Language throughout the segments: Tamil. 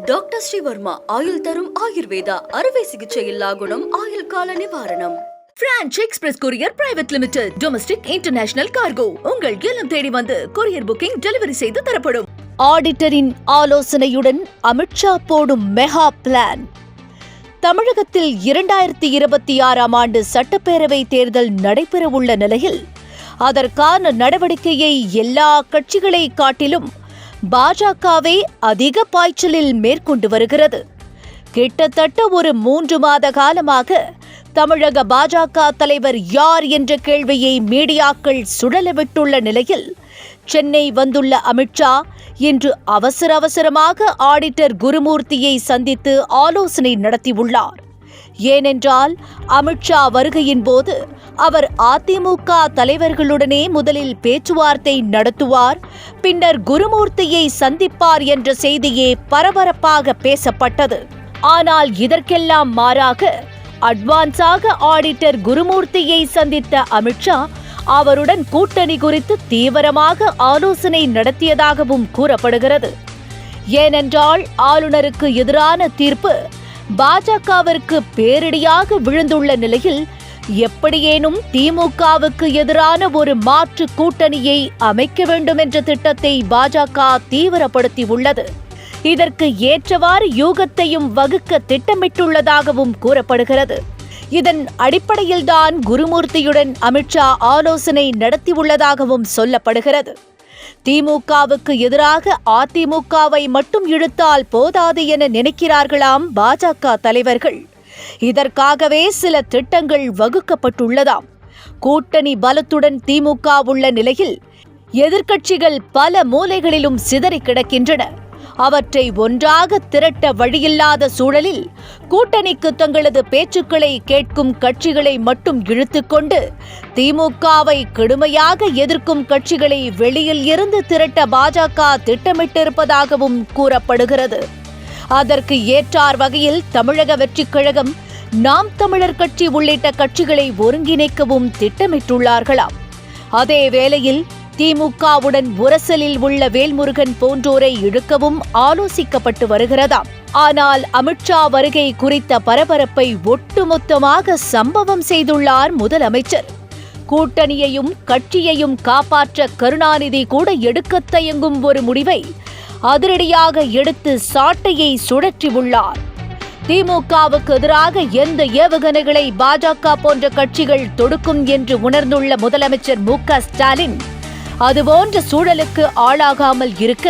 டாக்டர் ஸ்ரீவர்மா ஆயுள் தரும் ஆயுர்வேதா அறுவை சிகிச்சை இல்லா குணம் ஆயுள் கால நிவாரணம். Branch express courier private limited domestic international cargo உங்கள் இல்லம் தேடி வந்து கொரியர் புக்கிங் டெலிவரி செய்து தரப்படும். ஆடிட்டரின் ஆலோசனையுடன் அமித்ஷா போடும் மெகா பிளான். தமிழகத்தில் 2026ஆம் ஆண்டு சட்டப்பேரவை தேர்தல் நடைபெறவுள்ள நிலையில் அதற்கான நடவடிக்கையை எல்லா கட்சிகளை காட்டிலும் பாஜகவே அதிக பாய்ச்சலில் மேற்கொண்டு வருகிறது. கிட்டத்தட்ட ஒரு 3 மாத காலமாக தமிழக பாஜக தலைவர் யார் என்ற கேள்வியை மீடியாக்கள் சுழலவிட்டுள்ள நிலையில் சென்னை வந்துள்ள அமித்ஷா இன்று அவசரமாக ஆடிட்டர் குருமூர்த்தியை சந்தித்து ஆலோசனை நடத்தியுள்ளார். ஏனென்றால் அமித்ஷா வருகையின் போது அவர் அதிமுக தலைவர்களுடனே முதலில் பேச்சுவார்த்தை நடத்துவார், பின்னர் குருமூர்த்தியை சந்திப்பார் என்ற செய்தியே பரபரப்பாக பேசப்பட்டது. ஆனால் இதற்கெல்லாம் மாறாக அட்வான்ஸாக ஆடிட்டர் குருமூர்த்தியை சந்தித்த அமித்ஷா அவருடன் கூட்டணி குறித்து தீவிரமாக ஆலோசனை நடத்தியதாகவும் கூறப்படுகிறது. ஏனென்றால் ஆளுநருக்கு எதிரான தீர்ப்பு பாஜகவிற்கு பேரிடியாக விழுந்துள்ள நிலையில் எப்படியேனும் திமுகவுக்கு எதிரான ஒரு மாற்று கூட்டணியை அமைக்க வேண்டும் என்ற திட்டத்தை பாஜக தீவிரப்படுத்தியுள்ளது. இதற்கு ஏற்றவாறு யூகத்தையும் வகுக்க திட்டமிட்டுள்ளதாகவும் கூறப்படுகிறது. இதன் அடிப்படையில்தான் குருமூர்த்தியுடன் அமித்ஷா ஆலோசனை நடத்தியுள்ளதாகவும் சொல்லப்படுகிறது. திமுகவுக்கு எதிராக அதிமுகவை மட்டும் இழுத்தால் போதாது என நினைக்கிறார்களாம் பாஜக தலைவர்கள். இதற்காகவே சில திட்டங்கள் வகுக்கப்பட்டுள்ளதாம். கூட்டணி பலத்துடன் திமுக உள்ள நிலையில் எதிர்க்கட்சிகள் பல மூலைகளிலும் சிதறி கிடக்கின்றன. அவற்றை ஒன்றாக திரட்ட வழியில்லாத சூழலில் கூட்டணிக்கு தங்களது பேச்சுக்களை கேட்கும் கட்சிகளை மட்டும் இழுத்துக்கொண்டு திமுகவை கடுமையாக எதிர்க்கும் கட்சிகளை வெளியில் இருந்து திரட்ட பாஜக திட்டமிட்டிருப்பதாகவும் கூறப்படுகிறது. அதற்கு ஏற்றார் வகையில் தமிழக வெற்றிக் கழகம், நாம் தமிழர் கட்சி உள்ளிட்ட கட்சிகளை ஒருங்கிணைக்கவும் திட்டமிட்டுள்ளார்களாம். அதே வேளையில் திமுகவுடன் உரசலில் உள்ள வேல்முருகன் போன்றோரை இழுக்கவும் ஆலோசிக்கப்பட்டு வருகிறதாம். ஆனால் அமித்ஷா வருகை குறித்த பரபரப்பை ஒட்டுமொத்தமாக சம்பவம் செய்துள்ளார் முதலமைச்சர். கூட்டணியையும் கட்சியையும் காப்பாற்ற கருணாநிதி கூட எடுக்க தயங்கும் ஒரு முடிவை அதிரடியாக எடுத்து சாட்டையை சுழற்றியுள்ளார். திமுகவுக்கு எதிராக எந்த ஏவுகணைகளை பாஜக போன்ற கட்சிகள் தொடுக்கும் என்று உணர்ந்துள்ள முதலமைச்சர் மு.க. ஸ்டாலின் அதுபோன்ற சூழலுக்கு ஆளாகாமல் இருக்க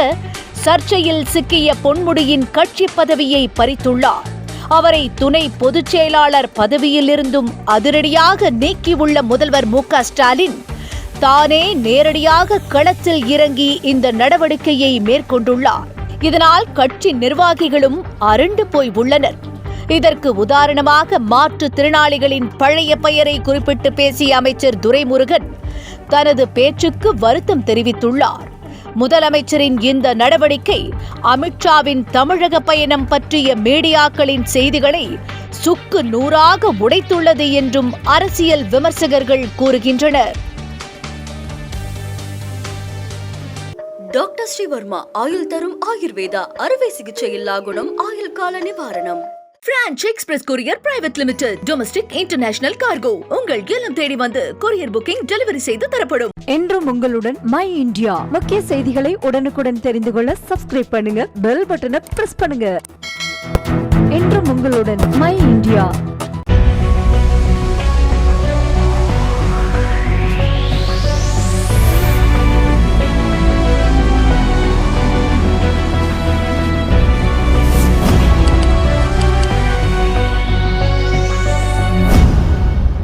சர்ச்சையில் சிக்கிய பொன்முடியின் கட்சி பதவியை பறித்துள்ளார். அவரை துணை பொதுச் செயலாளர் பதவியிலிருந்தும் அதிரடியாக நீக்கியுள்ள முதல்வர் மு.க. ஸ்டாலின் தானே நேரடியாக களத்தில் இறங்கி இந்த நடவடிக்கையை மேற்கொண்டுள்ளார். இதனால் கட்சி நிர்வாகிகளும் அரண்டு போய் உள்ளனர். இதற்கு உதாரணமாக மாற்றுத்திறனாளிகளின் பழைய பெயரை குறிப்பிட்டு பேசிய அமைச்சர் துரைமுருகன் தனது பேச்சுக்கு வருத்தம் தெரிவித்துள்ளார். முதலமைச்சரின் இந்த நடவடிக்கை அமித்ஷாவின் தமிழக பயணம் பற்றிய மீடியாக்களின் செய்திகளை சுக்கு நூறாக உடைத்துள்ளது என்றும் அரசியல் விமர்சகர்கள் கூறுகின்றனர். டாக்டர் ஸ்ரீவர்மா ஆயுள் தரும் ஆயுர்வேதா அறுவை சிகிச்சை இல்லா குணம் ஆயுள் கால நிவாரணம். Branch express courier private limited domestic international cargo உங்கள் இல்லம் தேடி வந்து கொரியர் புக்கிங் டெலிவரி செய்து தரப்படும். என்றும் உங்களுடன் மை இந்தியா. முக்கிய செய்திகளை உடனுக்குடன் தெரிந்து கொள்ள சப்ஸ்கிரைப் பண்ணுங்க, பெல் பட்டனை பிரஸ் பண்ணுங்க. என்றும் உங்களுடன் மை இந்தியா.